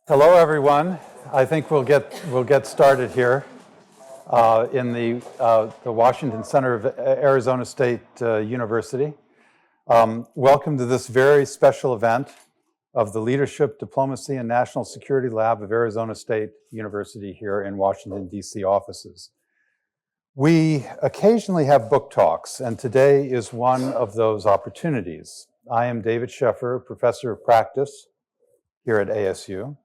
Hello, everyone. I think we'll get started here in the Washington Center of Arizona State University. Welcome to this very special event of the Leadership, Diplomacy, and National Security Lab of Arizona State University here in Washington, D.C. offices. We occasionally have book talks, and today is one of those opportunities. I am David Sheffer, Professor of Practice here at ASU.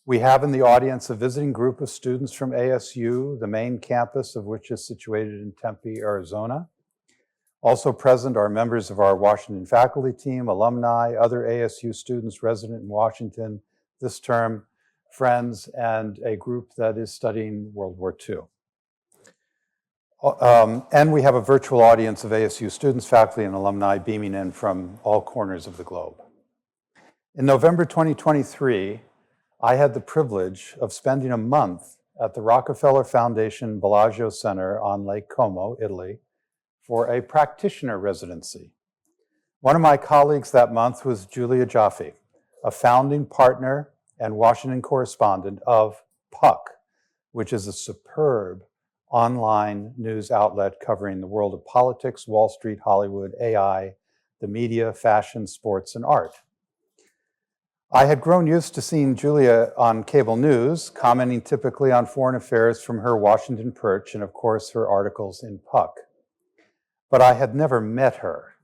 We have in the audience a visiting group of students from ASU, the main campus of which is situated in Tempe, Arizona. Also present are members of our Washington faculty team, alumni, other ASU students resident in Washington this term, friends, and a group that is studying World War II. And we have a virtual audience of ASU students, faculty, and alumni beaming in from all corners of the globe. In November 2023, I had the privilege of spending a month at the Rockefeller Foundation Bellagio Center on Lake Como, Italy, for a practitioner residency. One of my colleagues that month was Julia Ioffe, a founding partner and Washington correspondent of Puck, which is a superb online news outlet covering the world of politics, Wall Street, Hollywood, AI, the media, fashion, sports, and art. I had grown used to seeing Julia on cable news, commenting typically on foreign affairs from her Washington perch and, of course, her articles in Puck. But I had never met her.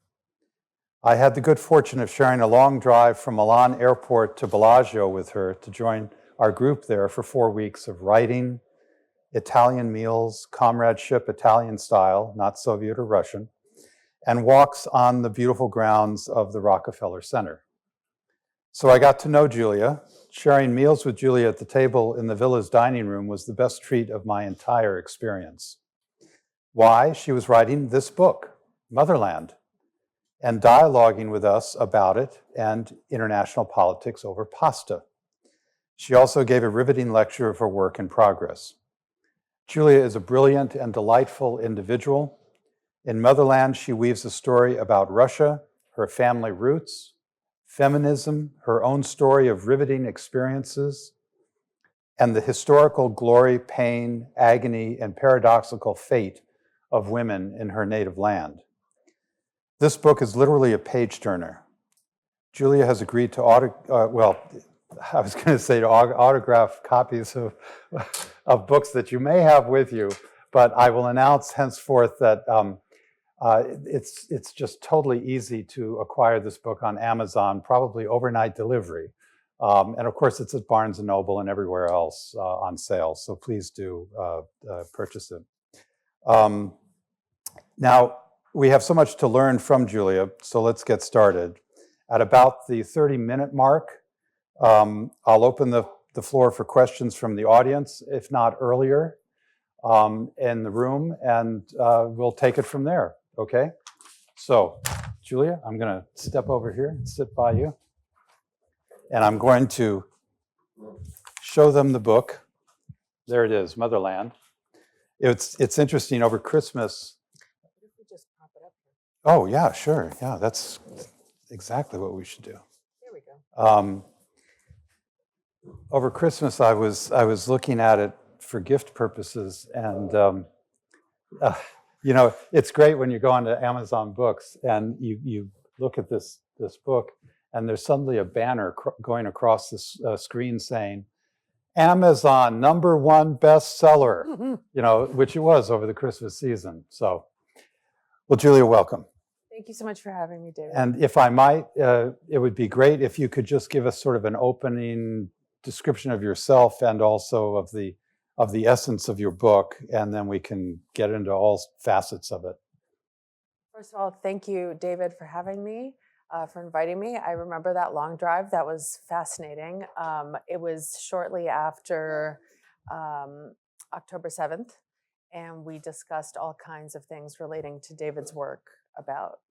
I had the good fortune of sharing a long drive from Milan Airport to Bellagio with her to join our group there for 4 weeks of writing, Italian meals, comradeship Italian style, not Soviet or Russian, and walks on the beautiful grounds of the Rockefeller Center. So I got to know Julia. Sharing meals with Julia at the table in the villa's dining room was the best treat of my entire experience. Why? She was writing this book, Motherland, and dialoguing with us about it and international politics over pasta. She also gave a riveting lecture of her work in progress. Julia is a brilliant and delightful individual. In Motherland, she weaves a story about Russia, her family roots, feminism, her own story of riveting experiences, and the historical glory, pain, agony, and paradoxical fate of women in her native land. This book is literally a page-turner. Julia has agreed to autograph copies of books that you may have with you, but I will announce henceforth that it's just totally easy to acquire this book on Amazon, probably overnight delivery. And of course, it's at Barnes & Noble and everywhere else on sale. So please do purchase it. Now, we have so much to learn from Julia, so let's get started. At about the 30-minute mark, I'll open the floor for questions from the audience, if not earlier, in the room, and we'll take it from there. Okay, so Julia, I'm going to step over here and sit by you. And I'm going to show them the book. There it is, Motherland. It's interesting, over Christmas. If we just pop it up here. Oh, yeah, sure. Yeah, that's exactly what we should do. There we go. Over Christmas, I was looking at it for gift purposes, and you know, it's great when you go onto Amazon Books and you look at this book, and there's suddenly a banner going across the screen saying, Amazon #1 bestseller, you know, which it was over the Christmas season. So, well, Julia, welcome. Thank you so much for having me, David. And if I might, it would be great if you could just give us sort of an opening description of yourself and also of the essence of your book, and then we can get into all facets of it. First of all, thank you, David, for having me, for inviting me. I remember that long drive. That was fascinating. It was shortly after October 7th, and we discussed all kinds of things relating to David's work about,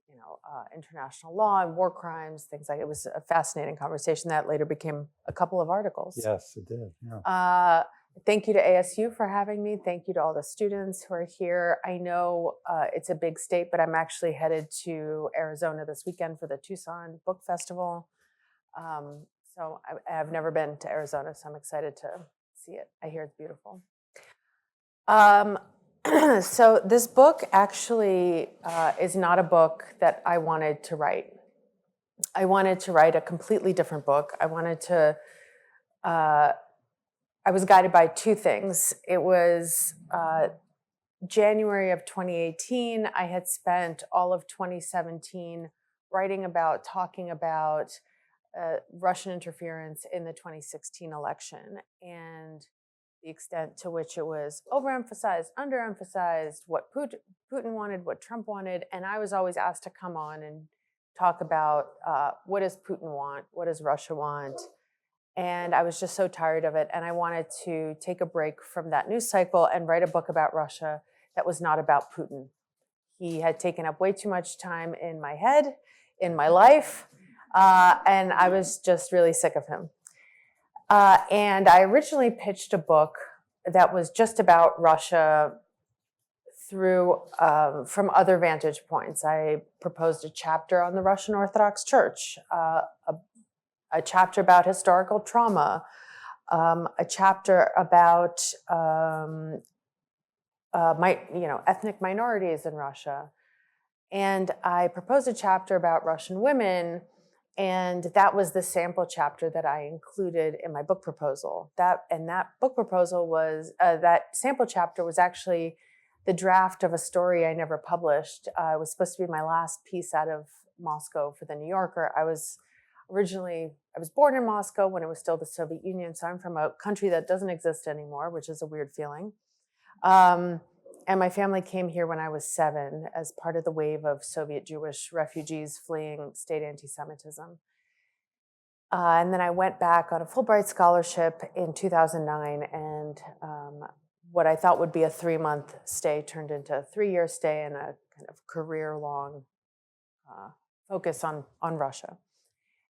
international law and war crimes, things like it. It was a fascinating conversation that later became a couple of articles. Yes, it did. Yeah. Thank you to ASU for having me. Thank you to all the students who are here. I know it's a big state, but I'm actually headed to Arizona this weekend for the Tucson Book Festival. So So I've never been to Arizona, so I'm excited to see it. I hear it's beautiful. So this book actually is not a book that I wanted to write. I wanted to write a completely different book. I was guided by two things. It was January of 2018. I had spent all of 2017 talking about Russian interference in the 2016 election and the extent to which it was overemphasized, underemphasized, what Putin wanted, what Trump wanted. And I was always asked to come on and talk about what does Putin want? What does Russia want? And I was just so tired of it. And I wanted to take a break from that news cycle and write a book about Russia that was not about Putin. He had taken up way too much time in my head, in my life, and I was just really sick of him. And I originally pitched a book that was just about Russia through from other vantage points. I proposed a chapter on the Russian Orthodox Church, a chapter about historical trauma, a chapter about ethnic minorities in Russia. And I proposed a chapter about Russian women, and that was the sample chapter that I included in my book proposal. That book proposal was, that sample chapter was actually the draft of a story I never published. It was supposed to be my last piece out of Moscow for the New Yorker. I was born in Moscow when it was still the Soviet Union, so I'm from a country that doesn't exist anymore, which is a weird feeling. And my family came here when I was 7 as part of the wave of Soviet Jewish refugees fleeing state anti-Semitism. And then I went back on a Fulbright scholarship in 2009, and what I thought would be a 3-month stay turned into a 3-year stay and a kind of career-long focus on Russia.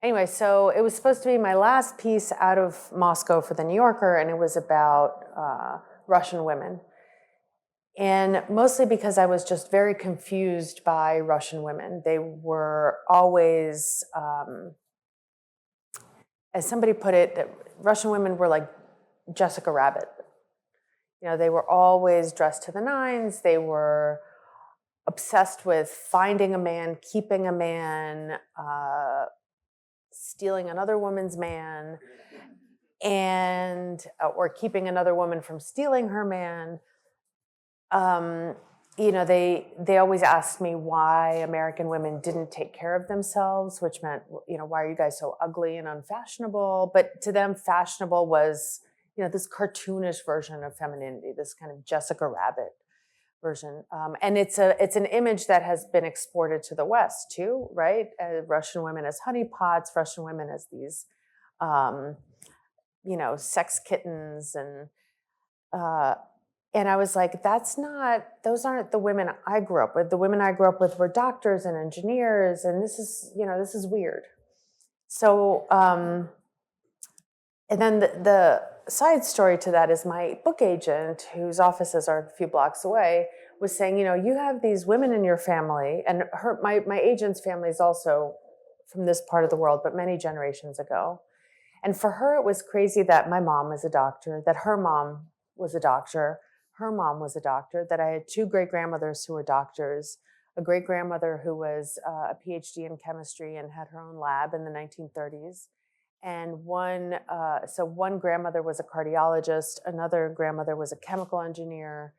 Anyway, so it was supposed to be my last piece out of Moscow for the New Yorker, and it was about Russian women. And mostly because I was just very confused by Russian women. They were always, as somebody put it, Russian women were like Jessica Rabbit. You know, they were always dressed to the nines. They were obsessed with finding a man, keeping a man, stealing another woman's man, and or keeping another woman from stealing her man. They always asked me why American women didn't take care of themselves, which meant, why are you guys so ugly and unfashionable? But to them, fashionable was, this cartoonish version of femininity, this kind of Jessica Rabbit version. And it's an image that has been exported to the West too, right? Russian women as honeypots, Russian women as these, sex kittens and I was like, those aren't the women I grew up with. The women I grew up with were doctors and engineers, and this is weird. So, and then the side story to that is my book agent, whose offices are a few blocks away, was saying, you have these women in your family, and my agent's family is also from this part of the world, but many generations ago. And for her, it was crazy that my mom was a doctor, that her mom was a doctor, her mom was a doctor, that I had 2 great-grandmothers who were doctors, a great-grandmother who was a PhD in chemistry and had her own lab in the 1930s. And one grandmother was a cardiologist, another grandmother was a chemical engineer.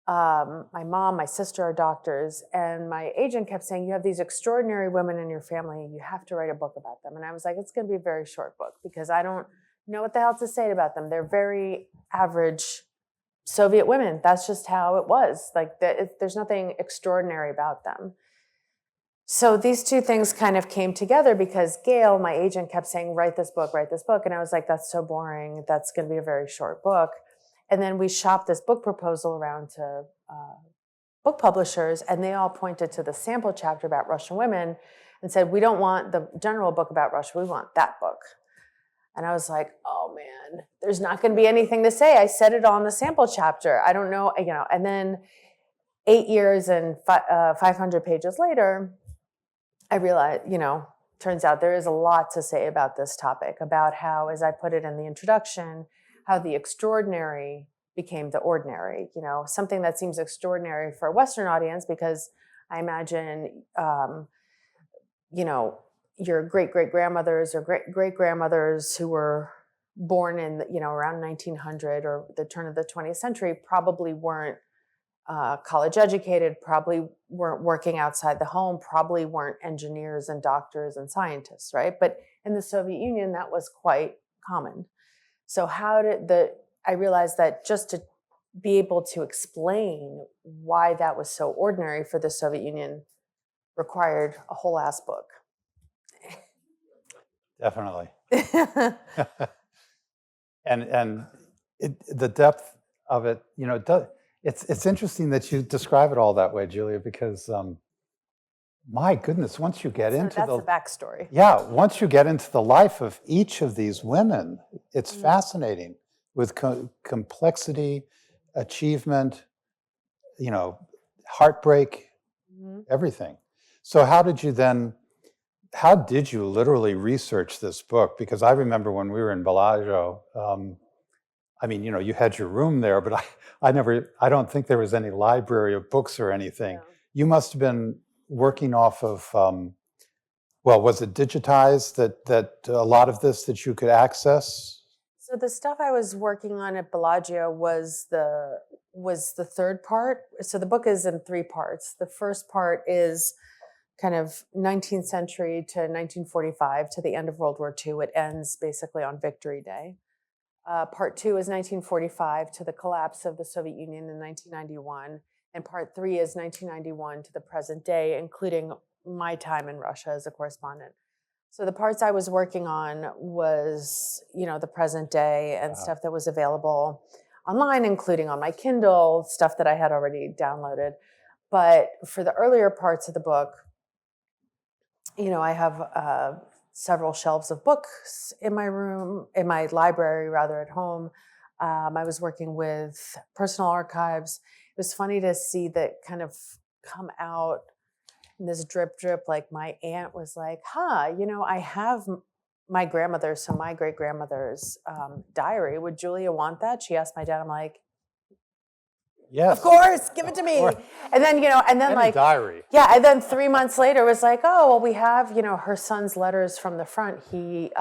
My mom, my sister are doctors. And my agent kept saying, you have these extraordinary women in your family, you have to write a book about them. And I was like, it's going to be a very short book because I don't know what the hell to say about them. They're very average Soviet women. That's just how it was. Like, there's nothing extraordinary about them. So these two things kind of came together because Gail, my agent, kept saying, write this book. And I was like, that's so boring. That's going to be a very short book. And then we shopped this book proposal around to book publishers, and they all pointed to the sample chapter about Russian women and said, we don't want the general book about Russia. We want that book. And I was like, oh man, there's not going to be anything to say. I said it on the sample chapter. I don't know, and then 8 years and 500 pages later, I realized, turns out there is a lot to say about this topic, about how, as I put it in the introduction, how the extraordinary became the ordinary. You know, something that seems extraordinary for a Western audience, because I imagine, you know, your great-great-grandmothers or great-great-grandmothers who were born in, you know, around 1900 or the turn of the 20th century probably weren't college educated, probably weren't working outside the home, probably weren't engineers and doctors and scientists, right? But in the Soviet Union, that was quite common. So I realized that just to be able to explain why that was so ordinary for the Soviet Union required a whole ass book. Definitely. and the depth of it, you know, it's interesting that you describe it all that way, Julia, because my goodness, once you get into that's the backstory. Yeah, once you get into the life of each of these women, it's fascinating with complexity, achievement, you know, heartbreak, everything. So how did you literally research this book? Because I remember when we were in Bellagio, I mean, you know, you had your room there, but I don't think there was any library of books or anything. Yeah. You must have been working off of, well, was it digitized that a lot of this that you could access? So the stuff I was working on at Bellagio was the third part. So the book is in 3 parts. The first part is kind of 19th century to 1945, to the end of World War II. It ends basically on Victory Day. Part 2 is 1945 to the collapse of the Soviet Union in 1991. And part 3 is 1991 to the present day, including my time in Russia as a correspondent. So the parts I was working on was, you know, the present day and stuff that was available online, including on my Kindle, stuff that I had already downloaded. But for the earlier parts of the book, you know, I have several shelves of books in my room, in my library, rather, at home. I was working with personal archives. It was funny to see that kind of come out in this drip. Like my aunt was like, you know, I have my grandmother's, so my great-grandmother's diary. Would Julia want that? She asked my dad. I'm like, yes, of course, give it to me. And then, you know, and then like diary. Yeah, and then 3 months later it was like, oh, well, we have, you know, her son's letters from the front. He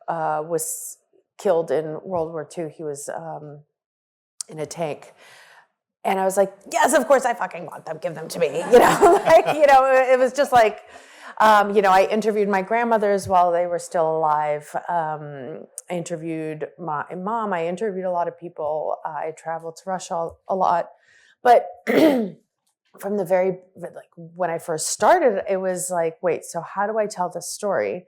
was killed in World War II. He was in a tank. And I was like, yes, of course I fucking want them. Give them to me. You know, like, you know, it was just like, you know, I interviewed my grandmothers while they were still alive. I interviewed my mom. I interviewed a lot of people. I traveled to Russia a lot. But from the very, like, when I first started, it was like, wait, so how do I tell this story?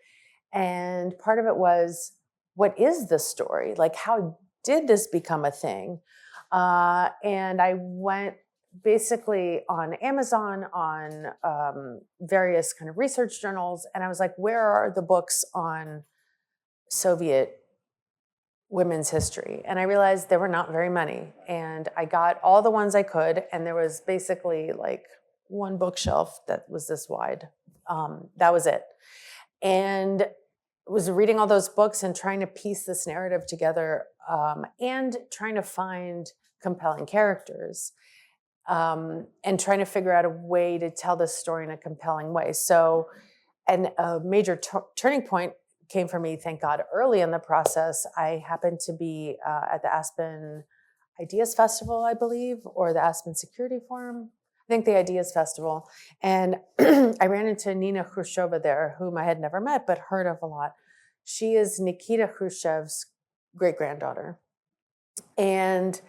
And part of it was, what is the story? Like, how did this become a thing? And I went basically on Amazon, on various kind of research journals, and I was like, where are the books on Soviet women's history? And I realized there were not very many. And I got all the ones I could, and there was basically like one bookshelf that was this wide. That was it. And was reading all those books and trying to piece this narrative together, and trying to find compelling characters, and trying to figure out a way to tell this story in a compelling way. So, and a major turning point came for me, thank God, early in the process. I happened to be at the Aspen Ideas Festival, I believe, or the Aspen Security Forum. I think the Ideas Festival. And I ran into Nina Khrushcheva there, whom I had never met, but heard of a lot. She is Nikita Khrushchev's great-granddaughter. And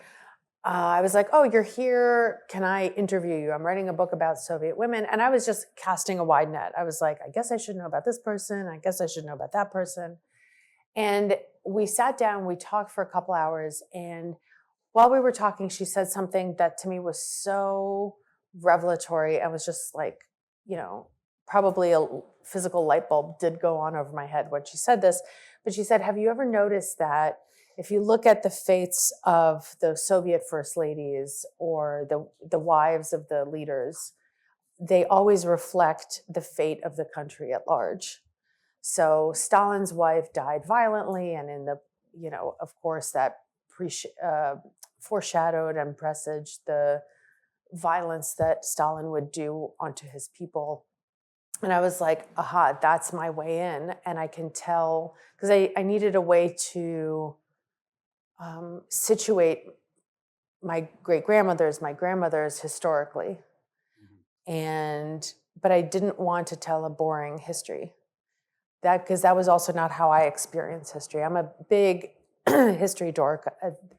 I was like, oh, you're here. Can I interview you? I'm writing a book about Soviet women. And I was just casting a wide net. I was like, I guess I should know about this person. I guess I should know about that person. And we sat down, we talked for a couple hours. And while we were talking, she said something that to me was so revelatory. I was just like, you know, probably a physical light bulb did go on over my head when she said this. But she said, have you ever noticed that if you look at the fates of the Soviet first ladies or the wives of the leaders, they always reflect the fate of the country at large. So Stalin's wife died violently, and in the, of course, that foreshadowed and presaged the violence that Stalin would do onto his people. And I was like, aha, that's my way in. And I can tell, because I needed a way to situate my grandmothers historically. But I didn't want to tell a boring history. Because that was also not how I experience history. I'm a big history dork.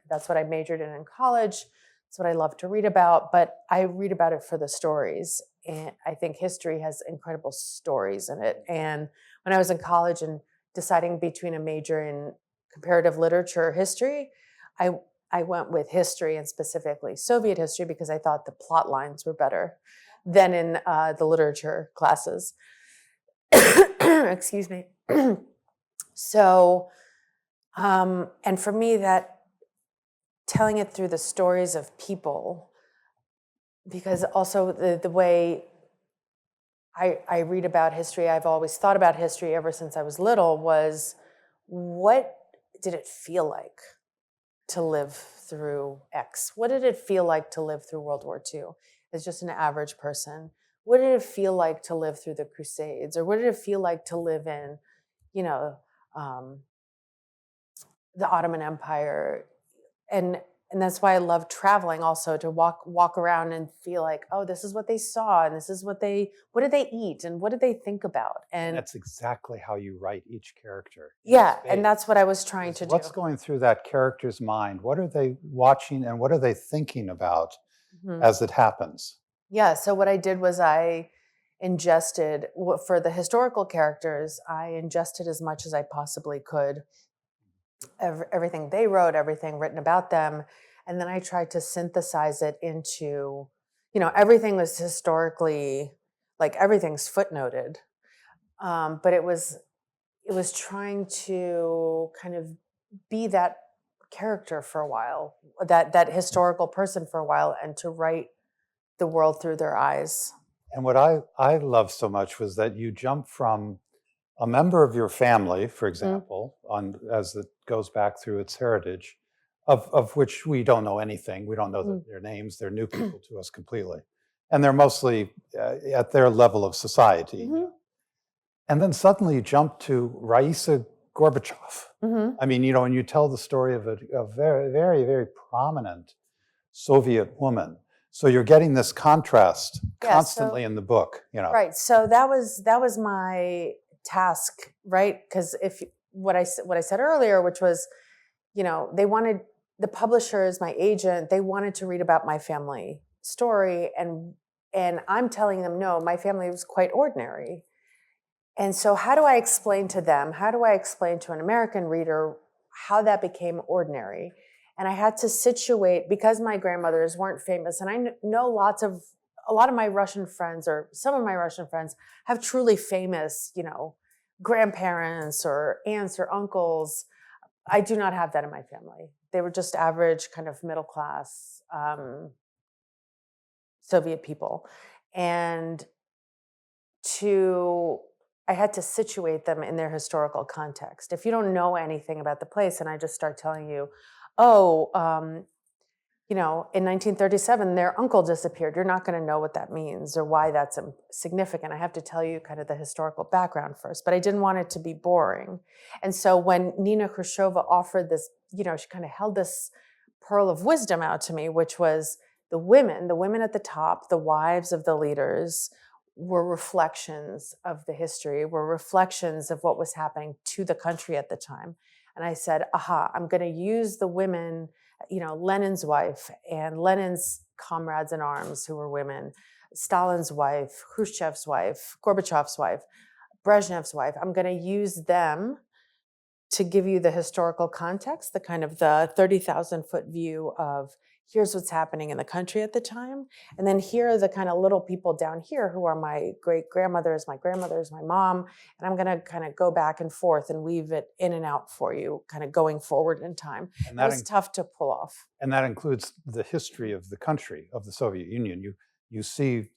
That's what I majored in college. It's what I love to read about, but I read about it for the stories. And I think history has incredible stories in it. And when I was in college and deciding between a major in comparative literature or history, I went with history, and specifically Soviet history, because I thought the plot lines were better than in the literature classes. Excuse me. So, and for me, that telling it through the stories of people, because also the way I read about history, I've always thought about history ever since I was little, was what did it feel like to live through X? What did it feel like to live through World War II as just an average person? What did it feel like to live through the Crusades? Or what did it feel like to live in, the Ottoman Empire? And that's why I love traveling also, to walk around and feel like, oh, this is what they saw, and this is what did they eat, and what did they think about? And that's exactly how you write each character. Yeah, and that's what I was trying to do. What's going through that character's mind? What are they watching, and what are they thinking about as it happens? Yeah, so what I did was I ingested, for the historical characters, I ingested as much as I possibly could. Everything they wrote, everything written about them. And then I tried to synthesize it into, everything was historically, like everything's footnoted. But it was trying to kind of be that character for a while, that historical person for a while, and to write the world through their eyes. And what I loved so much was that you jump from a member of your family, for example, as it goes back through its heritage, of which we don't know anything. We don't know their names. They're new people to us completely. And they're mostly at their level of society. And then suddenly you jump to Raisa Gorbachev. I mean, and you tell the story of a very, very, very prominent Soviet woman. So you're getting this contrast constantly in the book, Right. So that was my task, right? Because what I said earlier, which was, they wanted, the publishers, my agent, they wanted to read about my family story, and I'm telling them, no, my family was quite ordinary. And so how do I explain to them? How do I explain to an American reader how that became ordinary? And I had to situate, because my grandmothers weren't famous, and I know a lot of my Russian friends, or some of my Russian friends, have truly famous, grandparents or aunts or uncles. I do not have that in my family. They were just average, kind of middle class Soviet people. And I had to situate them in their historical context. If you don't know anything about the place, and I just start telling you, in 1937, their uncle disappeared, you're not going to know what that means or why that's significant. I have to tell you kind of the historical background first, but I didn't want it to be boring. And so when Nina Khrushcheva offered this, she kind of held this pearl of wisdom out to me, which was the women at the top, the wives of the leaders, were reflections of the history, were reflections of what was happening to the country at the time. And I said, aha, I'm going to use the women, Lenin's wife and Lenin's comrades in arms who were women, Stalin's wife, Khrushchev's wife, Gorbachev's wife, Brezhnev's wife. I'm going to use them to give you the historical context, the kind of the 30,000-foot view of here's what's happening in the country at the time. And then here are the kind of little people down here who are my great-grandmothers, my grandmothers, my mom. And I'm going to kind of go back and forth and weave it in and out for you, kind of going forward in time. And that was tough to pull off. And that includes the history of the country, of the Soviet Union. You see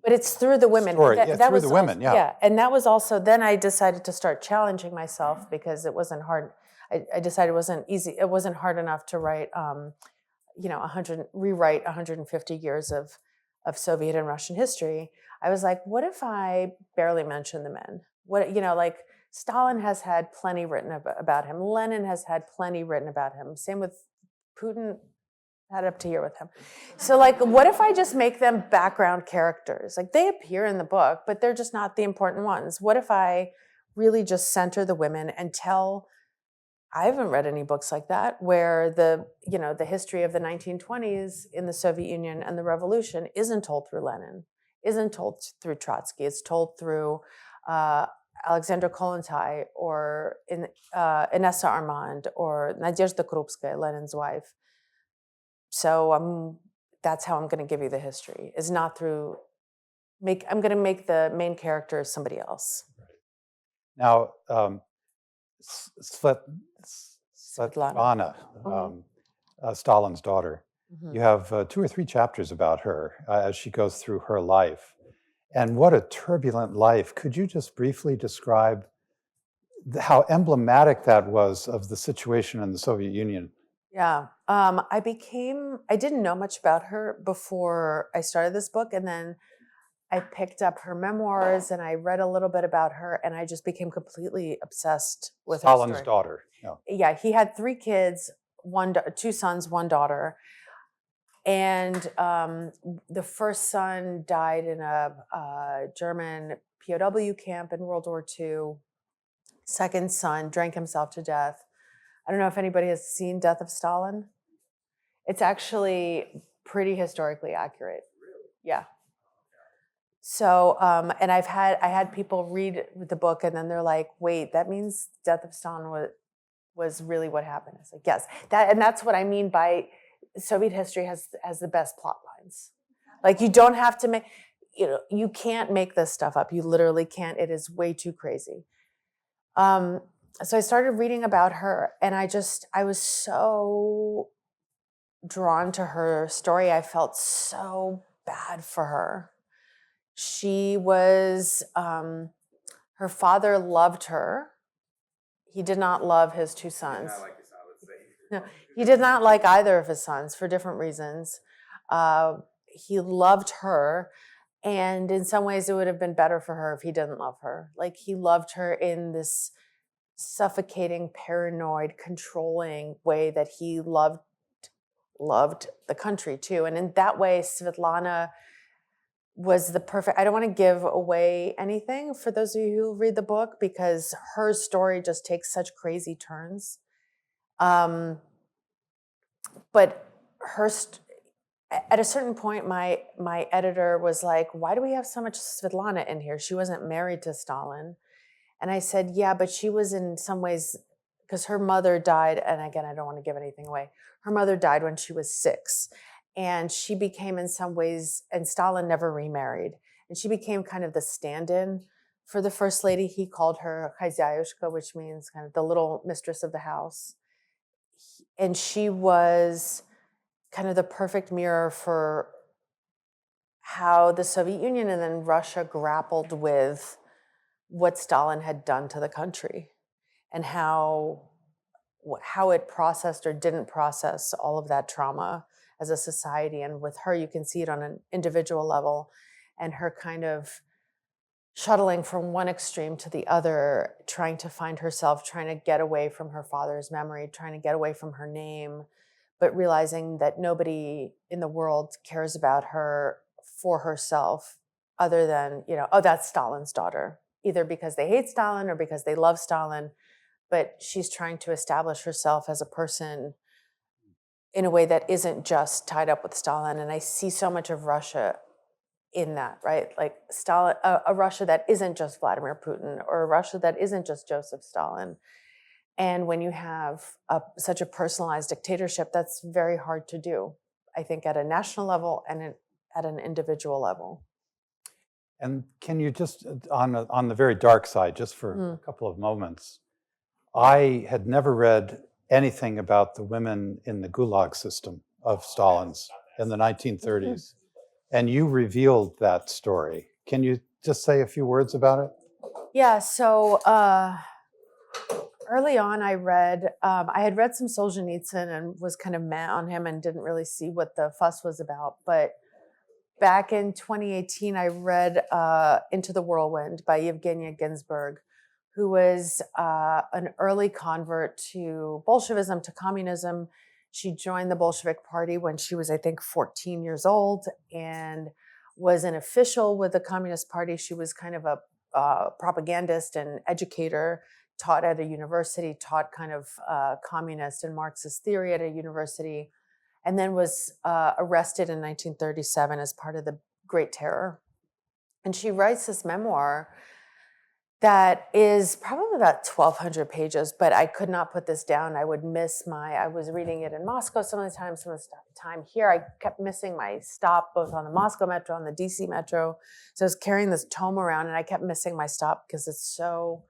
But it's through the women. story. That Through was the women, also, yeah. And that was also, then I decided to start challenging myself because it wasn't hard. I decided it wasn't easy. It wasn't hard enough to write, rewrite 150 years of Soviet and Russian history. I was like, what if I barely mention the men? What, like Stalin has had plenty written about him. Lenin has had plenty written about him. Same with Putin, had up to here with him. So like, what if I just make them background characters? Like they appear in the book, but they're just not the important ones. What if I really just center the women and tell, I haven't read any books like that where the history of the 1920s in the Soviet Union and the revolution isn't told through Lenin, isn't told through Trotsky. It's told through Alexandra Kollontai or Inessa Armand or Nadezhda Krupskaya, Lenin's wife. So that's how I'm going to give you the history. Is not through I'm going to make the main character somebody else. Now, Svetlana, Stalin's daughter, you have 2 or 3 chapters about her as she goes through her life. And what a turbulent life. Could you just briefly describe how emblematic that was of the situation in the Soviet Union? Yeah. I didn't know much about her before I started this book. And then I picked up her memoirs and I read a little bit about her and I just became completely obsessed with her Stalin's story. daughter. Yeah, he had 3 kids, 2 sons, 1 daughter. And the first son died in a German POW camp in World War II. Second son drank himself to death. I don't know if anybody has seen Death of Stalin. It's actually pretty historically accurate. Yeah. So, and I had people read the book and then they're like, wait, that means Death of Stalin was really what happened. It's like, yes, that's what I mean by Soviet history has the best plot lines. Like you don't have to make, you can't make this stuff up. You literally can't. It is way too crazy. So I started reading about her and I was so drawn to her story. I felt so bad for her. She was, her father loved her. He did not love his 2 sons. No, he did not like either of his sons for different reasons. He loved her. And in some ways it would have been better for her if he didn't love her. Like he loved her in this suffocating, paranoid, controlling way that he loved the country too. And in that way, Svetlana was the perfect, I don't want to give away anything for those of you who read the book because her story just takes such crazy turns. But at a certain point, my editor was like, why do we have so much Svetlana in here? She wasn't married to Stalin. And I said, yeah, but she was in some ways, because her mother died, and again, I don't want to give anything away. Her mother died when she was 6. And she became in some ways, and Stalin never remarried. And she became kind of the stand-in for the first lady. He called her Khazyayushka, which means kind of the little mistress of the house. And she was kind of the perfect mirror for how the Soviet Union and then Russia grappled with what Stalin had done to the country and how it processed or didn't process all of that trauma as a society. And with her, you can see it on an individual level and her kind of shuttling from one extreme to the other, trying to find herself, trying to get away from her father's memory, trying to get away from her name, but realizing that nobody in the world cares about her for herself other than, oh, that's Stalin's daughter, either because they hate Stalin or because they love Stalin. But she's trying to establish herself as a person in a way that isn't just tied up with Stalin. And I see so much of Russia in that, right? Like Stalin, a Russia that isn't just Vladimir Putin or a Russia that isn't just Joseph Stalin. And when you have such a personalized dictatorship, that's very hard to do, I think, at a national level and at an individual level. And can you just, on the very dark side, just for a couple of moments, I had never read anything about the women in the Gulag system of Stalin's in the 1930s. And you revealed that story. Can you just say a few words about it? Yeah, so early on, I had read some Solzhenitsyn and was kind of meh on him and didn't really see what the fuss was about. But back in 2018, I read Into the Whirlwind by Yevgenia Ginsburg, who was an early convert to Bolshevism, to communism. She joined the Bolshevik Party when she was, I think, 14 years old and was an official with the Communist Party. She was kind of a propagandist and educator, taught at a university, taught kind of communist and Marxist theory at a university, and then was arrested in 1937 as part of the Great Terror. And she writes this memoir that is probably about 1,200 pages, but I could not put this down. I was reading it in Moscow some of the time, some of the time here. I kept missing my stop both on the Moscow Metro and the DC Metro. So I was carrying this tome around and I kept missing my stop because it's so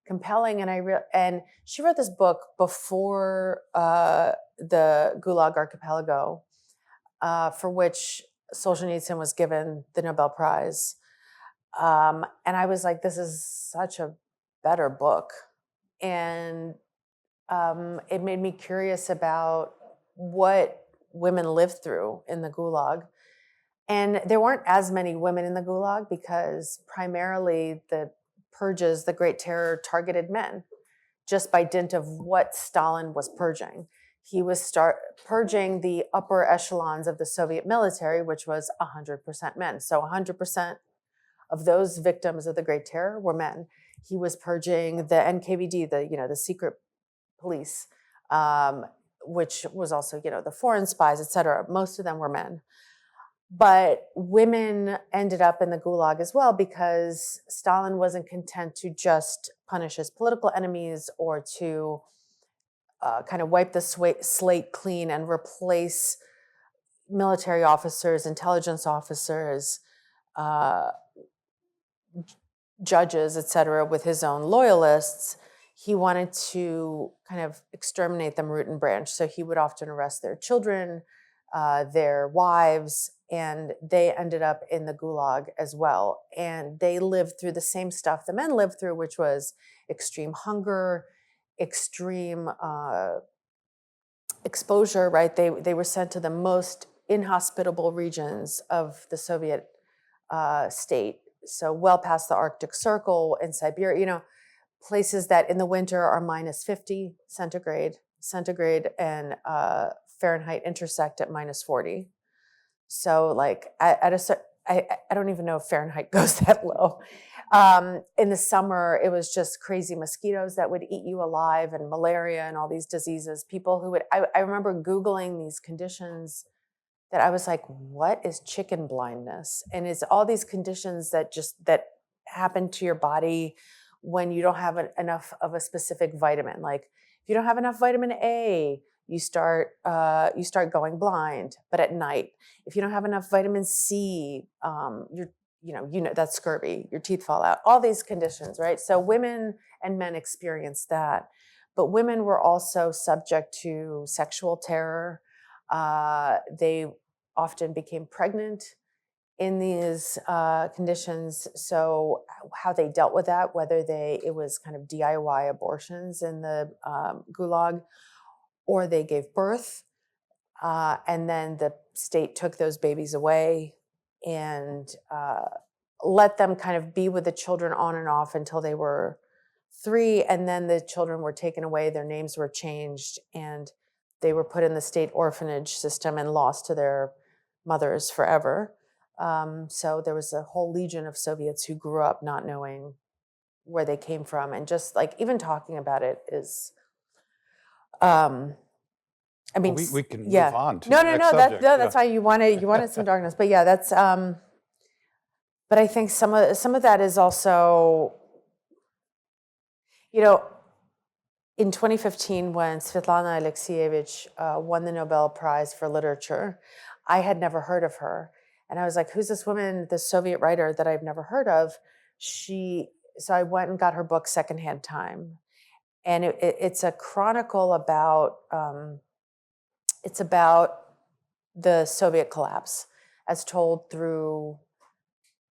compelling. And she wrote this book before the Gulag Archipelago, for which Solzhenitsyn was given the Nobel Prize. And I was like, this is such a better book. And it made me curious about what women lived through in the Gulag. And there weren't as many women in the Gulag because primarily the purges, the Great Terror, targeted men just by dint of what Stalin was purging. He was purging the upper echelons of the Soviet military, which was 100% men. So 100% of those victims of the Great Terror were men. He was purging the NKVD, the secret police, which was also, the foreign spies, et cetera. Most of them were men. But women ended up in the Gulag as well because Stalin wasn't content to just punish his political enemies or to kind of wipe the slate clean and replace military officers, intelligence officers, judges, et cetera, with his own loyalists. He wanted to kind of exterminate them root and branch. So he would often arrest their children, their wives, and they ended up in the Gulag as well. And they lived through the same stuff the men lived through, which was extreme hunger, extreme exposure, right? They were sent to the most inhospitable regions of the Soviet state. So well past the Arctic Circle and Siberia, places that in the winter are minus 50 centigrade, and Fahrenheit intersect at minus 40. So like I don't even know if Fahrenheit goes that low. In the summer, it was just crazy mosquitoes that would eat you alive and malaria and all these diseases. People who I remember Googling these conditions that I was like, what is chicken blindness? And it's all these conditions that happen to your body when you don't have enough of a specific vitamin. Like if you don't have enough vitamin A, you start going blind, but at night. If you don't have enough vitamin C, that's scurvy, your teeth fall out, all these conditions, right? So women and men experienced that, but women were also subject to sexual terror. They often became pregnant in these conditions. So how they dealt with that, whether it was kind of DIY abortions in the Gulag, or they gave birth, and then the state took those babies away and let them kind of be with the children on and off until they were 3, and then the children were taken away, their names were changed, and they were put in the state orphanage system and lost to their mothers forever. So there was a whole legion of Soviets who grew up not knowing where they came from, and just like even talking about it is, I mean, we can yeah. move on to no, the no, next no. subject. That's why you wanted some darkness, but yeah, that's. But I think some of that is also, in 2015 when Svetlana Alexievich won the Nobel Prize for Literature, I had never heard of her, and I was like, "Who's this woman, this Soviet writer that I've never heard of?" So I went and got her book Secondhand Time, and it's a chronicle about. It's about the Soviet collapse as told through,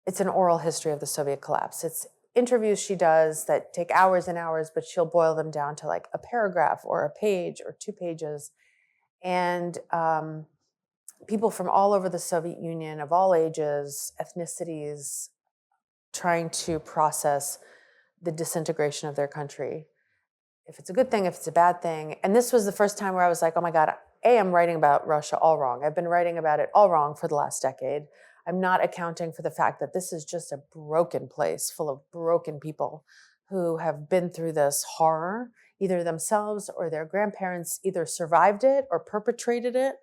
it's an oral history of the Soviet collapse. It's interviews she does that take hours and hours, but she'll boil them down to like a paragraph or a page or 2 pages. And people from all over the Soviet Union of all ages, ethnicities, trying to process the disintegration of their country. If it's a good thing, if it's a bad thing. And this was the first time where I was like, oh my God, I'm writing about Russia all wrong. I've been writing about it all wrong for the last decade. I'm not accounting for the fact that this is just a broken place full of broken people who have been through this horror, either themselves or their grandparents either survived it or perpetrated it,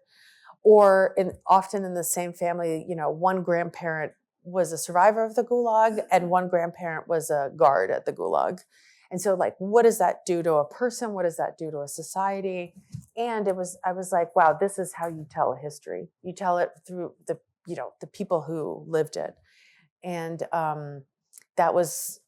or often in the same family, one grandparent was a survivor of the Gulag and one grandparent was a guard at the Gulag. And so like, what does that do to a person? What does that do to a society? And I was like, wow, this is how you tell a history. You tell it through the people who lived it. And that was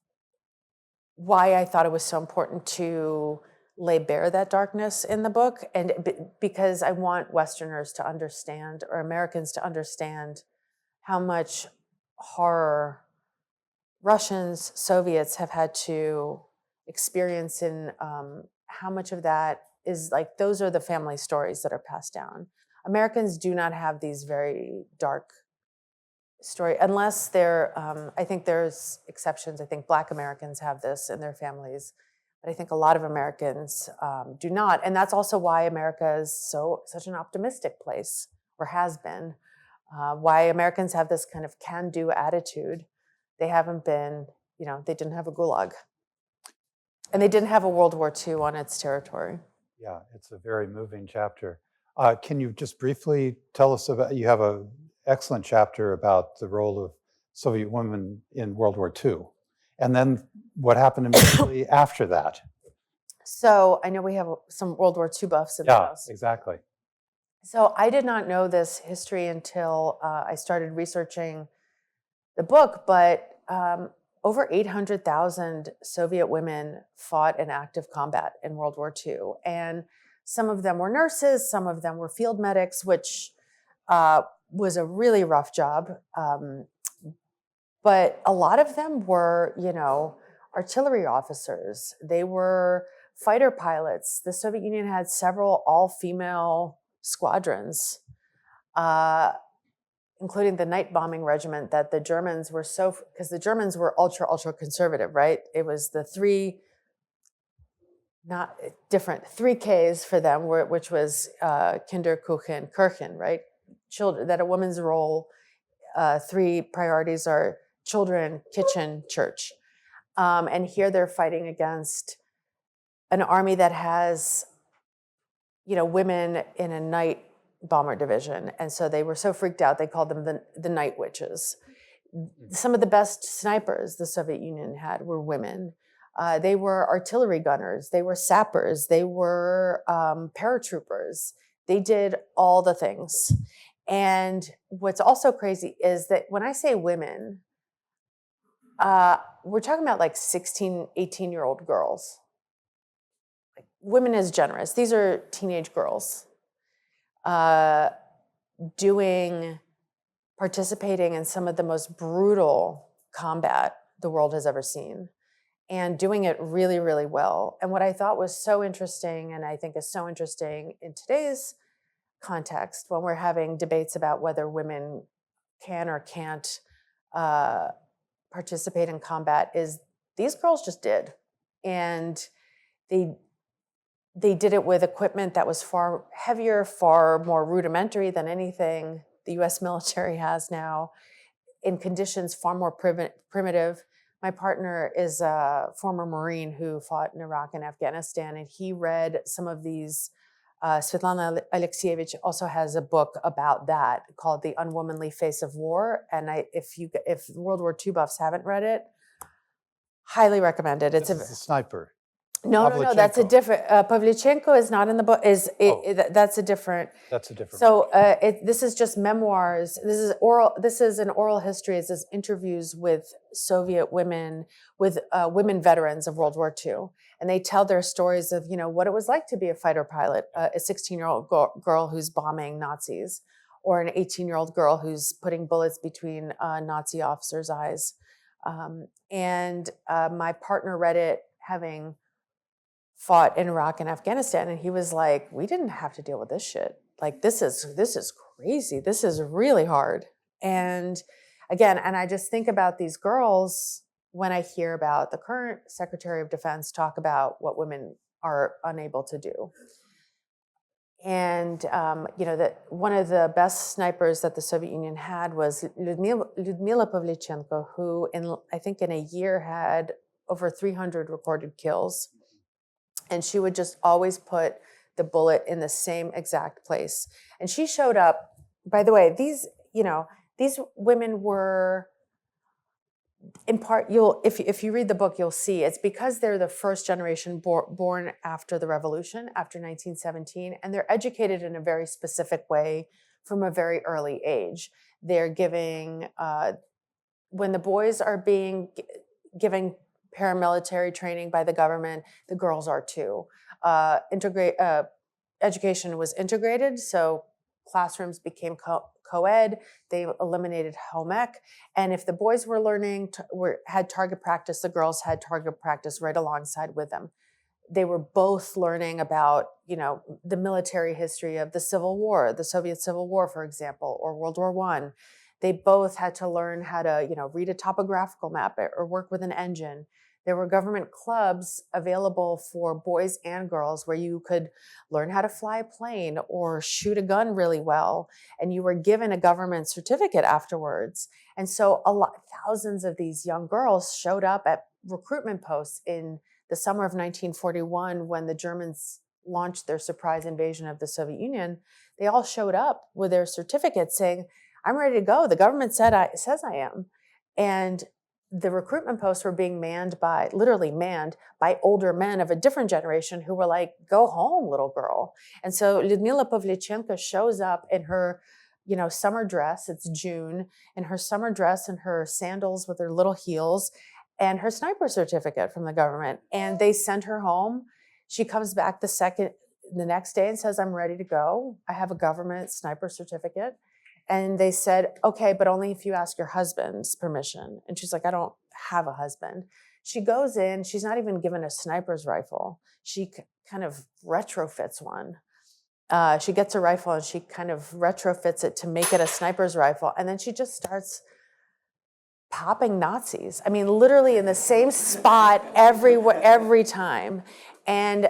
why I thought it was so important to lay bare that darkness in the book. And because I want Westerners to understand, or Americans to understand, how much horror Russians, Soviets have had to experience, in how much of that is like, those are the family stories that are passed down. Americans do not have these very dark story, unless they're, I think there's exceptions. I think Black Americans have this in their families, but I think a lot of Americans do not. And that's also why America is such an optimistic place, or has been. Why Americans have this kind of can-do attitude. They haven't been, they didn't have a Gulag. And they didn't have a World War II on its territory. Yeah, it's a very moving chapter. Can you just briefly tell us about, you have an excellent chapter about the role of Soviet women in World War II, and then what happened immediately after that? So I know we have some World War II buffs in the house. Yeah, exactly. So I did not know this history until I started researching the book, but over 800,000 Soviet women fought in active combat in World War II. And some of them were nurses, some of them were field medics, which was a really rough job. But a lot of them were, artillery officers. They were fighter pilots. The Soviet Union had several all-female squadrons, including the night bombing regiment that the Germans were because the Germans were ultra conservative, right? It was the three Ks for them, which was Kinderkuchen, Kirchen, right? Children, that a woman's role, 3 priorities are children, kitchen, church. And here they're fighting against an army that has, women in a night bomber division. And so they were so freaked out, they called them the night witches. Some of the best snipers the Soviet Union had were women. They were artillery gunners, they were sappers, they were paratroopers. They did all the things. And what's also crazy is that when I say women, we're talking about like 16, 18-year-old girls. Like, women is generous. These are teenage girls participating in some of the most brutal combat the world has ever seen, and doing it really, really well. And what I thought was so interesting, and I think is so interesting in today's context, when we're having debates about whether women can or can't participate in combat, is these girls just did. And they did it with equipment that was far heavier, far more rudimentary than anything the US military has now, in conditions far more primitive. My partner is a former Marine who fought in Iraq and Afghanistan, and he read some of these. Svetlana Alexeyevich also has a book about that called The Unwomanly Face of War. And if World War II buffs haven't read it, highly recommend it. It's a sniper. No, that's a different. Pavlichenko is not in the book. That's a different. That's a different. So this is just memoirs. This is oral. This is an oral history. It's just interviews with Soviet women, with women veterans of World War II, and they tell their stories of what it was like to be a fighter pilot, a 16-year-old girl who's bombing Nazis, or an 18-year-old girl who's putting bullets between a Nazi officer's eyes. And my partner read it having fought in Iraq and Afghanistan, and he was like, we didn't have to deal with this shit. Like, this is crazy. This is really hard. And again, and I just think about these girls when I hear about the current Secretary of Defense talk about what women are unable to do. And that one of the best snipers that the Soviet Union had was Lyudmila Pavlyuchenko, who I think in a year had over 300 recorded kills. And she would just always put the bullet in the same exact place. And she showed up, by the way, these women were, in part, if you read the book, you'll see it's because they're the first generation born after the revolution, after 1917, and they're educated in a very specific way from a very early age. They're giving, when the boys are being given paramilitary training by the government, the girls are too. Education was integrated, so classrooms became co-ed. They eliminated home ec, and if the boys were learning, had target practice, the girls had target practice right alongside with them. They were both learning about, the military history of the Civil War, the Soviet Civil War, for example, or World War I. They both had to learn how to, read a topographical map or work with an engine. There were government clubs available for boys and girls where you could learn how to fly a plane or shoot a gun really well, and you were given a government certificate afterwards. And so thousands of these young girls showed up at recruitment posts in the summer of 1941 when the Germans launched their surprise invasion of the Soviet Union. They all showed up with their certificates saying, I'm ready to go. The government says I am. And the recruitment posts were being literally manned by older men of a different generation who were like, go home, little girl. And so Lyudmila Pavlyuchenko shows up in her, summer dress. It's June, in her summer dress and her sandals with her little heels and her sniper certificate from the government. And they send her home. She comes back the next day and says, I'm ready to go. I have a government sniper certificate. And they said, okay, but only if you ask your husband's permission. And she's like, I don't have a husband. She goes in, she's not even given a sniper's rifle. She kind of retrofits one. She gets a rifle and she kind of retrofits it to make it a sniper's rifle. And then she just starts popping Nazis. I mean, literally in the same spot every time. And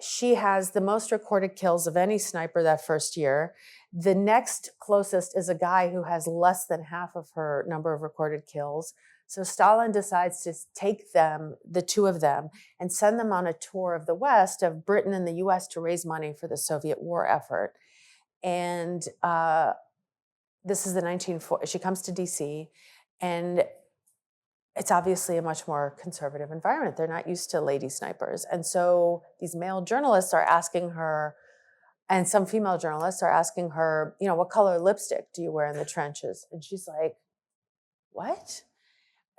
she has the most recorded kills of any sniper that first year. The next closest is a guy who has less than half of her number of recorded kills. So Stalin decides to take the two of them, and send them on a tour of the West, of Britain and the US, to raise money for the Soviet war effort. And this is the 1940s. She comes to DC, and it's obviously a much more conservative environment. They're not used to lady snipers. And so these male journalists are asking her, and some female journalists are asking her, what color lipstick do you wear in the trenches? And she's like, what?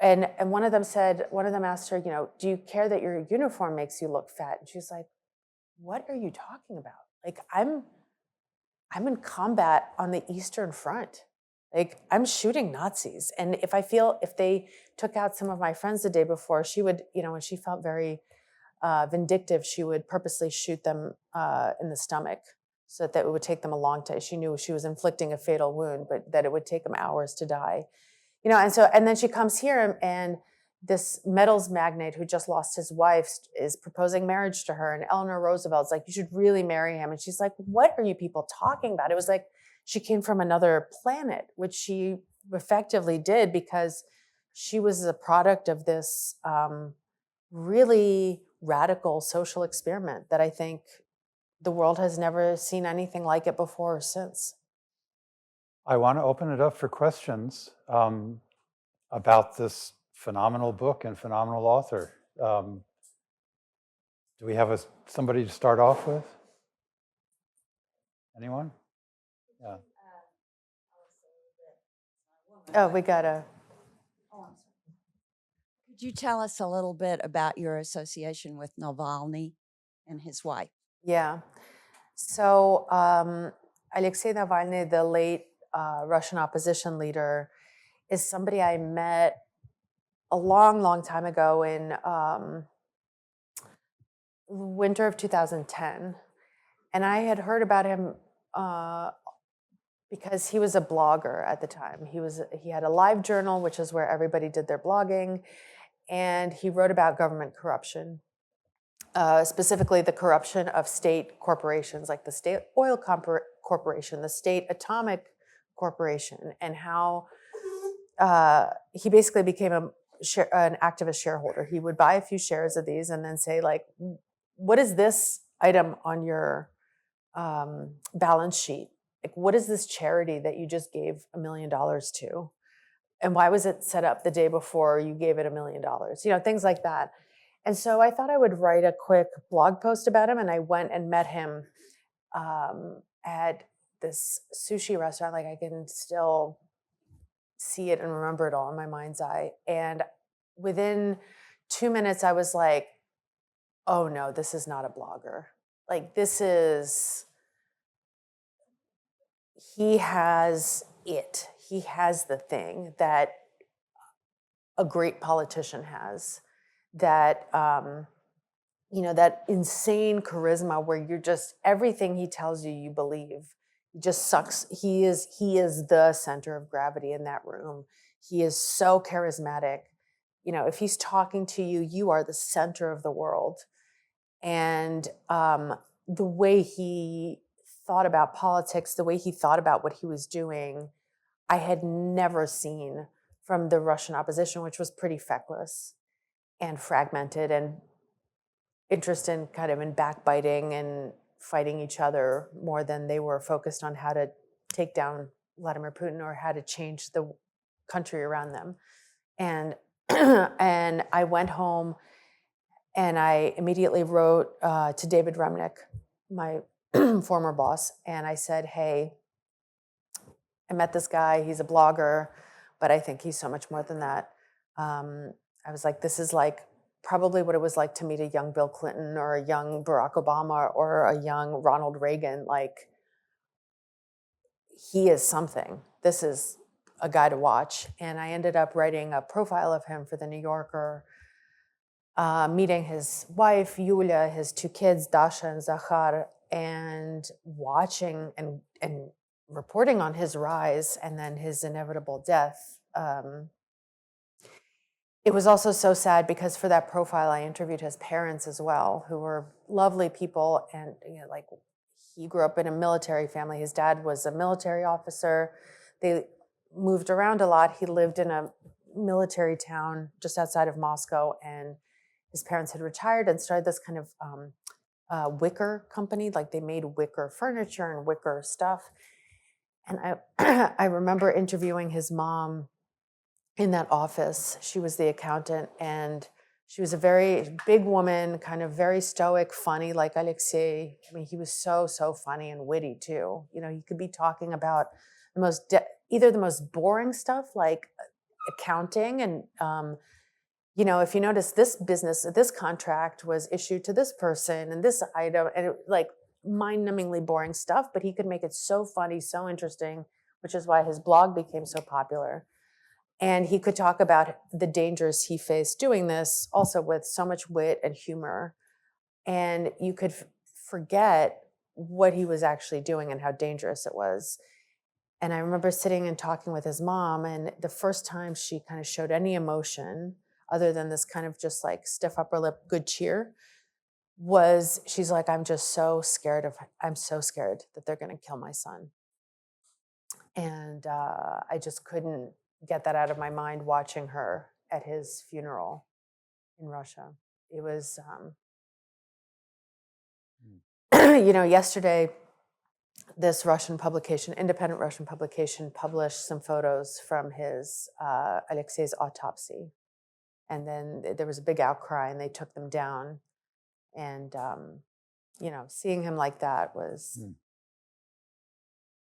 And one of them asked her, do you care that your uniform makes you look fat? And she's like, what are you talking about? Like, I'm in combat on the Eastern Front. Like, I'm shooting Nazis. And if they took out some of my friends the day before, she would, when she felt very vindictive, she would purposely shoot them in the stomach so that it would take them a long time. She knew she was inflicting a fatal wound, but that it would take them hours to die. And then she comes here, and this metals magnate who just lost his wife is proposing marriage to her. And Eleanor Roosevelt's like, you should really marry him. And she's like, what are you people talking about? It was like she came from another planet, which she effectively did because she was a product of this really radical social experiment that I think the world has never seen anything like it before or since. I want to open it up for questions about this phenomenal book and phenomenal author. Do we have somebody to start off with? Anyone? Yeah. Oh, we got a... Could you tell us a little bit about your association with Navalny and his wife? Yeah. So Alexei Navalny, the late Russian opposition leader, is somebody I met a long, long time ago in winter of 2010. And I had heard about him because he was a blogger at the time. He had a live journal, which is where everybody did their blogging, and he wrote about government corruption, specifically the corruption of state corporations, like the state oil corporation, the state atomic corporation, and how he basically became an activist shareholder. He would buy a few shares of these and then say, like, what is this item on your balance sheet? Like, what is this charity that you just gave $1 million to? And why was it set up the day before you gave it $1 million? Things like that. And so I thought I would write a quick blog post about him. And I went and met him at this sushi restaurant. Like, I can still see it and remember it all in my mind's eye. And within 2 minutes, I was like, oh no, this is not a blogger. Like, he has it. He has the thing that a great politician has, that, that insane charisma where you're just, everything he tells you, you believe. He just sucks. He is the center of gravity in that room. He is so charismatic. If he's talking to you, you are the center of the world. And the way he thought about politics, the way he thought about what he was doing, I had never seen from the Russian opposition, which was pretty feckless and fragmented and interested in backbiting and fighting each other more than they were focused on how to take down Vladimir Putin or how to change the country around them. And and I went home and I immediately wrote to David Remnick, my former boss, and I said, hey, I met this guy, he's a blogger, but I think he's so much more than that. I was like, this is like probably what it was like to meet a young Bill Clinton or a young Barack Obama or a young Ronald Reagan. Like, he is something. This is a guy to watch. And I ended up writing a profile of him for the New Yorker, meeting his wife, Yulia, his 2 kids, Dasha and Zakhar, and watching and reporting on his rise and then his inevitable death. It was also so sad because for that profile, I interviewed his parents as well, who were lovely people. And he grew up in a military family. His dad was a military officer. They moved around a lot. He lived in a military town just outside of Moscow, and his parents had retired and started this kind of wicker company. Like, they made wicker furniture and wicker stuff. And I remember interviewing his mom in that office. She was the accountant, and she was a very big woman, kind of very stoic, funny, like Alexei. I mean, he was so, so funny and witty too. He could be talking about either the most boring stuff like accounting and, if you notice, this contract was issued to this person and this item, and like mind-numbingly boring stuff, but he could make it so funny, so interesting, which is why his blog became so popular. And he could talk about the dangers he faced doing this, also with so much wit and humor. And you could forget what he was actually doing and how dangerous it was. And I remember sitting and talking with his mom, and the first time she kind of showed any emotion other than this kind of just like stiff upper lip, good cheer, was she's like, I'm so scared that they're going to kill my son. And I just couldn't get that out of my mind watching her at his funeral in Russia. It was, yesterday, this independent Russian publication, published some photos from his Alexei's autopsy. And then there was a big outcry and they took them down. And, seeing him like that was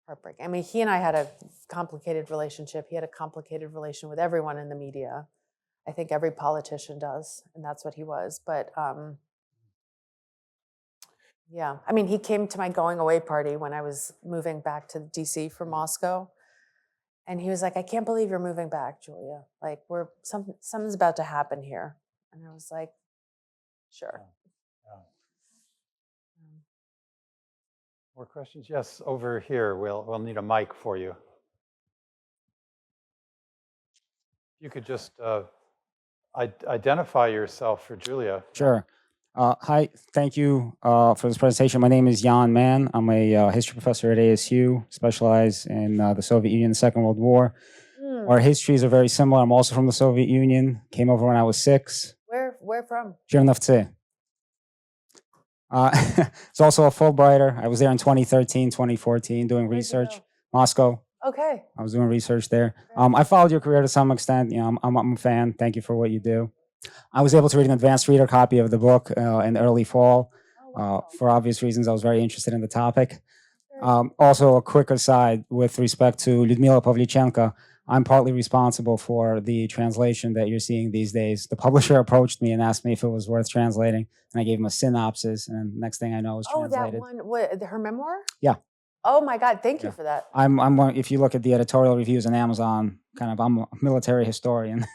heartbreaking. I mean, he and I had a complicated relationship. He had a complicated relation with everyone in the media. I think every politician does, and that's what he was. But Yeah. I mean, he came to my going away party when I was moving back to DC from Moscow. And he was like, I can't believe you're moving back, Julia. Like, something's about to happen here. And I was like, sure. Yeah. More questions? Yes, over here. We'll need a mic for you. You could just identify yourself for Julia. Sure. Hi, thank you for this presentation. My name is Jan Mann. I'm a history professor at ASU, specialize in the Soviet Union, the Second World War. Our histories are very similar. I'm also from the Soviet Union, came over when I was 6. Where from? Chernovtsi. It's also a Fulbrighter. I was there in 2013, 2014 doing Where'd you research. go? Moscow. Okay. I was doing research there. I followed your career to some extent. You know, I'm a fan. Thank you for what you do. I was able to read an advanced reader copy of the book in the early fall. Oh, wow. For obvious reasons, I was very interested in the topic. Also, a quick aside with respect to Lyudmila Pavlichenko, I'm partly responsible for the translation that you're seeing these days. The publisher approached me and asked me if it was worth translating, and I gave him a synopsis, and next thing I know, it's translated. That one, what, her memoir? Yeah. Oh my God, thank you Yeah. for that. I'm one, if you look at the editorial reviews on Amazon, I'm a military historian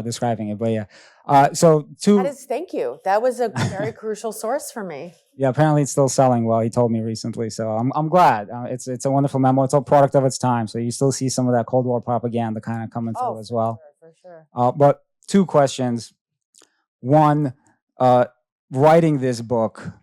describing it. But yeah, Thank you. That was a very crucial source for me. Yeah, apparently it's still selling well. He told me recently, so I'm glad. It's a wonderful memoir. It's a product of its time, so you still see some of that Cold War propaganda kind of coming through as well. For sure. But 2 questions. One, writing this book,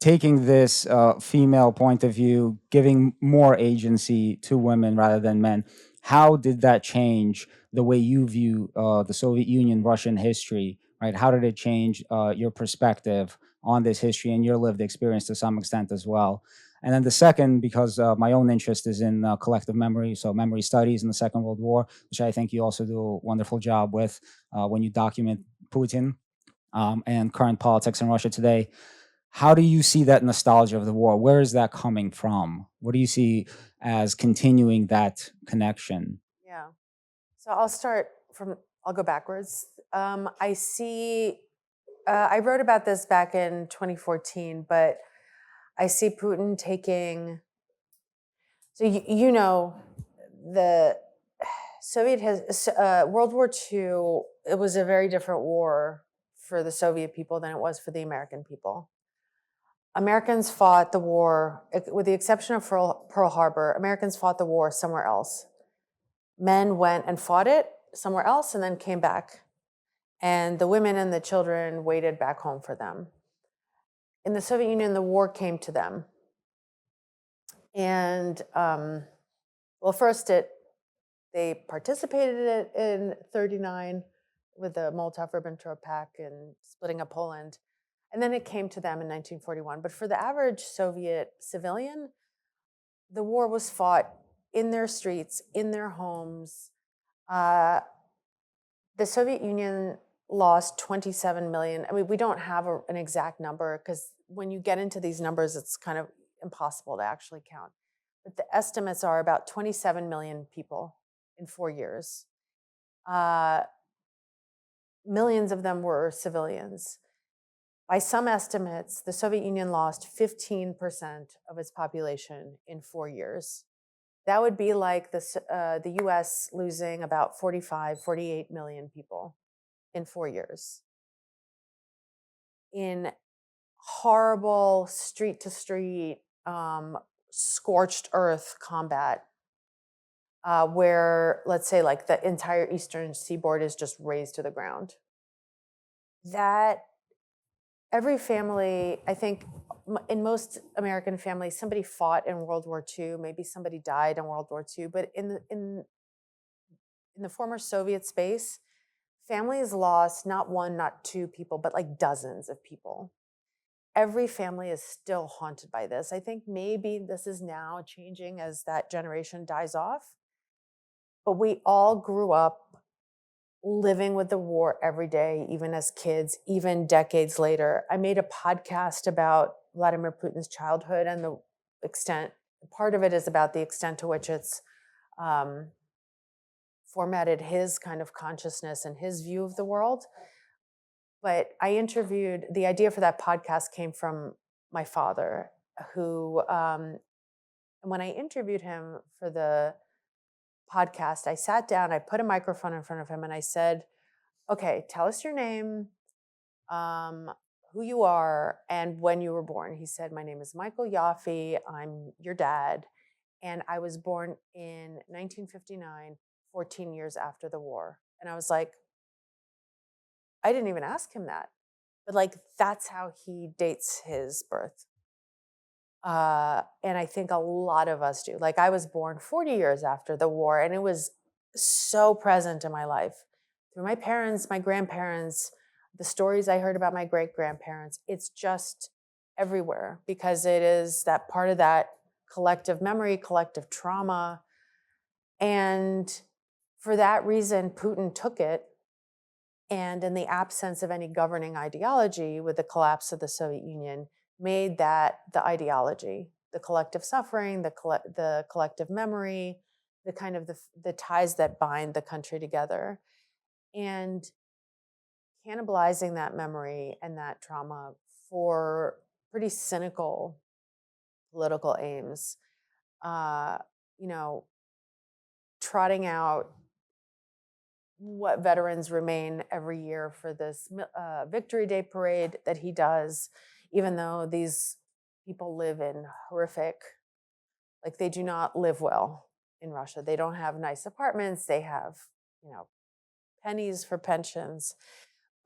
taking this female point of view, giving more agency to women rather than men. How did that change the way you view the Soviet Union, Russian history? Right? How did it change your perspective on this history and your lived experience to some extent as well? And then the second, because my own interest is in collective memory, so memory studies in the Second World War, which I think you also do a wonderful job with when you document Putin and current politics in Russia today. How do you see that nostalgia of the war? Where is that coming from? What do you see as continuing that connection? Yeah. So I'll go backwards. I see, I wrote about this back in 2014, but I see Putin taking, so you know, the World War II, it was a very different war for the Soviet people than it was for the American people. Americans fought the war, with the exception of Pearl Harbor, Americans fought the war somewhere else. Men went and fought it somewhere else and then came back. And the women and the children waited back home for them. In the Soviet Union, the war came to them. And, first they participated in 1939 with the Molotov-Ribbentrop Pact and splitting up Poland. And then it came to them in 1941. But for the average Soviet civilian, the war was fought in their streets, in their homes. The Soviet Union lost 27 million. I mean, we don't have an exact number because when you get into these numbers, it's kind of impossible to actually count. But the estimates are about 27 million people in 4 years. Millions of them were civilians. By some estimates, the Soviet Union lost 15% of its population in 4 years. That would be like the US losing about 48 million people in 4 years. In horrible street-to-street, scorched earth combat, where, let's say, like the entire eastern seaboard is just razed to the ground. That every family, I think, in most American families, somebody fought in World War II, maybe somebody died in World War II, but in the former Soviet space, families lost not 1, not 2 people, but like dozens of people. Every family is still haunted by this. I think maybe this is now changing as that generation dies off, but we all grew up living with the war every day, even as kids, even decades later. I made a podcast about Vladimir Putin's childhood and the extent, part of it is about the extent to which it's formatted his kind of consciousness and his view of the world. But the idea for that podcast came from my father, who, when I interviewed him for the podcast, I sat down, I put a microphone in front of him, and I said, okay, tell us your name, who you are, and when you were born. He said, my name is Michael Ioffe. I'm your dad. And I was born in 1959, 14 years after the war. And I was like, I didn't even ask him that. But like, that's how he dates his birth. And I think a lot of us do. Like, I was born 40 years after the war, and it was so present in my life through my parents, my grandparents, the stories I heard about my great grandparents. It's just everywhere because it is that part of that collective memory, collective trauma. And for that reason, Putin took it. And in the absence of any governing ideology with the collapse of the Soviet Union, made that the ideology, the collective suffering, the collective memory, the kind of the ties that bind the country together. And cannibalizing that memory and that trauma for pretty cynical political aims, you know, trotting out what veterans remain every year for this Victory Day parade that he does, even though these people live in horrific, like they do not live well in Russia. They don't have nice apartments. They have, pennies for pensions,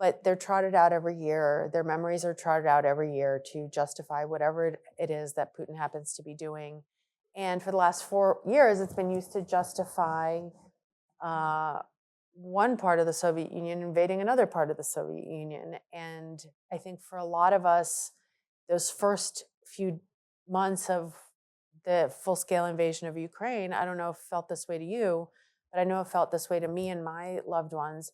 but they're trotted out every year. Their memories are trotted out every year to justify whatever it is that Putin happens to be doing. And for the last 4 years, it's been used to justify one part of the Soviet Union invading another part of the Soviet Union. And I think for a lot of us, those first few months of the full-scale invasion of Ukraine, I don't know if it felt this way to you, but I know it felt this way to me and my loved ones.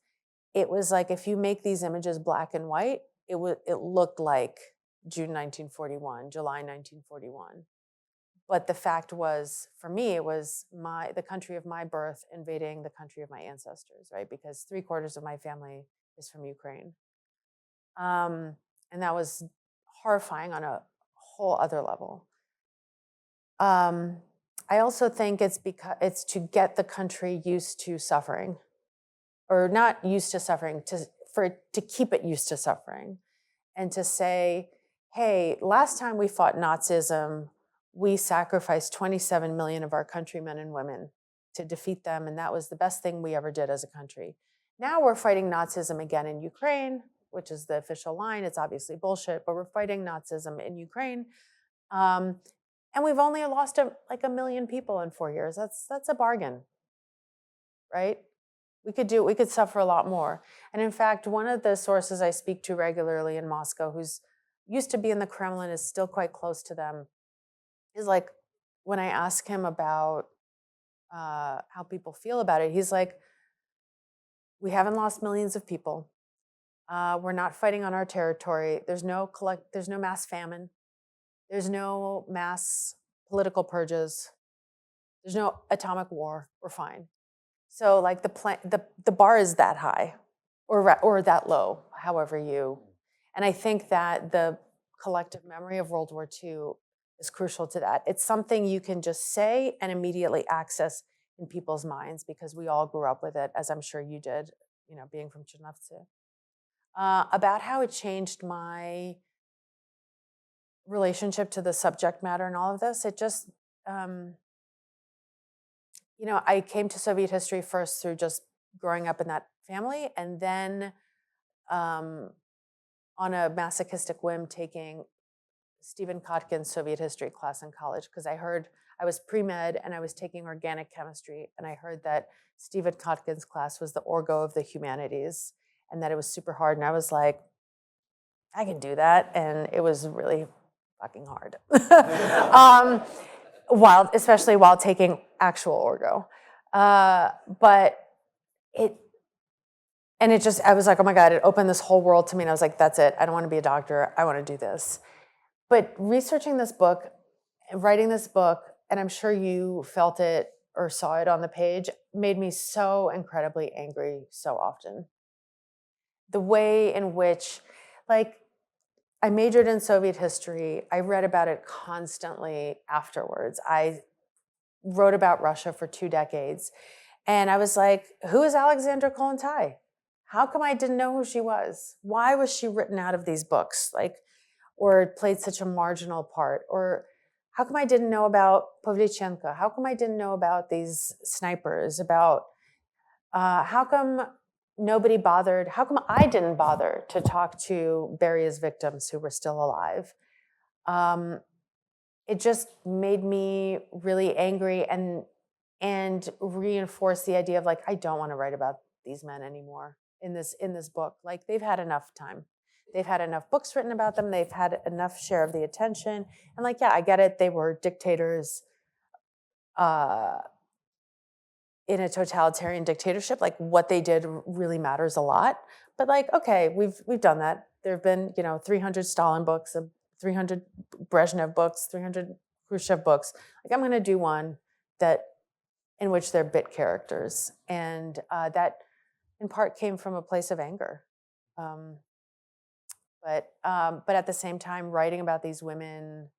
It was like, if you make these images black and white, it looked like June 1941, July 1941. But the fact was, for me, it was the country of my birth invading the country of my ancestors, right? Because 3/4 of my family is from Ukraine. And that was horrifying on a whole other level. I also think it's because it's to get the country used to suffering, or not used to suffering, to keep it used to suffering, and to say, hey, last time we fought Nazism, we sacrificed 27 million of our countrymen and women to defeat them, and that was the best thing we ever did as a country. Now we're fighting Nazism again in Ukraine, which is the official line. It's obviously bullshit, but we're fighting Nazism in Ukraine. And we've only lost like 1 million people in 4 years. That's a bargain, right? We could suffer a lot more. And in fact, one of the sources I speak to regularly in Moscow, who's used to be in the Kremlin, is still quite close to them, is like, when I ask him about how people feel about it, he's like, we haven't lost millions of people. We're not fighting on our territory. There's no mass famine. There's no mass political purges. There's no atomic war. We're fine. So like the bar is that high, or that low, however you. And I think that the collective memory of World War II is crucial to that. It's something you can just say and immediately access in people's minds, because we all grew up with it, as I'm sure you did, being from Chernivtsi. About how it changed my relationship to the subject matter and all of this, it just, I came to Soviet history first through just growing up in that family, and then on a masochistic whim, taking Stephen Kotkin's Soviet history class in college, because I was pre-med and I was taking organic chemistry, and I heard that Stephen Kotkin's class was the Orgo of the humanities, and that it was super hard, and I was like, I can do that, and it was really fucking hard. Especially while taking actual Orgo. But I was like, oh my God, it opened this whole world to me, and I was like, that's it, I don't want to be a doctor, I want to do this. But researching this book, and writing this book, and I'm sure you felt it or saw it on the page, made me so incredibly angry so often. The way in which, like, I majored in Soviet history. I read about it constantly afterwards. I wrote about Russia for 2 decades. And I was like, who is Alexandra Kollontai? How come I didn't know who she was? Why was she written out of these books? Like, or played such a marginal part? Or how come I didn't know about Pavlyuchenko? How come I didn't know about these snipers? About how come nobody bothered? How come I didn't bother to talk to Beria's victims who were still alive? It just made me really angry and reinforced the idea of like, I don't want to write about these men anymore in this book. Like, they've had enough time. They've had enough books written about them. They've had enough share of the attention. And like, yeah, I get it. They were dictators in a totalitarian dictatorship. Like, what they did really matters a lot. But like, okay, we've done that. There have been, 300 Stalin books, 300 Brezhnev books, 300 Khrushchev books. Like, I'm going to do one in which they're bit characters, and that in part came from a place of anger. But at the same time, writing about these women,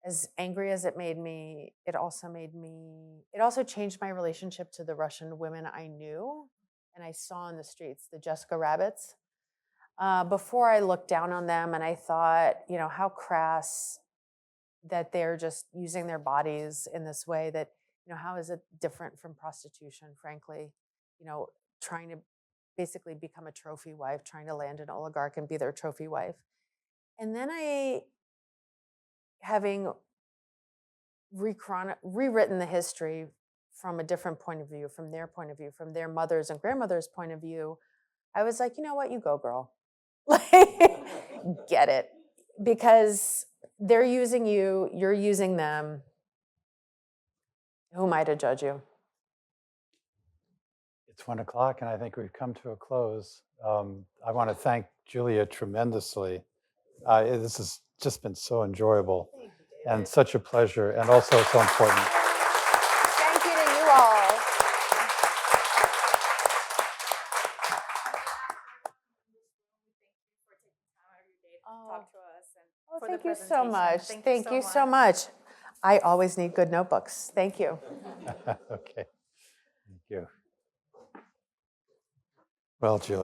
as angry as it made me, it also changed my relationship to the Russian women I knew and I saw in the streets, the Jessica Rabbits. Before, I looked down on them and I thought, how crass that they're just using their bodies in this way that, how is it different from prostitution, frankly? Trying to basically become a trophy wife, trying to land an oligarch and be their trophy wife. And then having rewritten the history from a different point of view, from their point of view, from their mothers' and grandmothers' point of view, I was like, you know what, you go, girl. Like, get it. Because they're using you, you're using them. Who am I to judge you? It's 1 o'clock, and I think we've come to a close. I want to thank Julia tremendously. This has just been so enjoyable and such a pleasure, and also so important. Thank you to you all. Talk to us and Oh, for the thank you so presentation. much. Thank you so much. I always need good notebooks. Thank you. Okay, thank you. Well, Julia.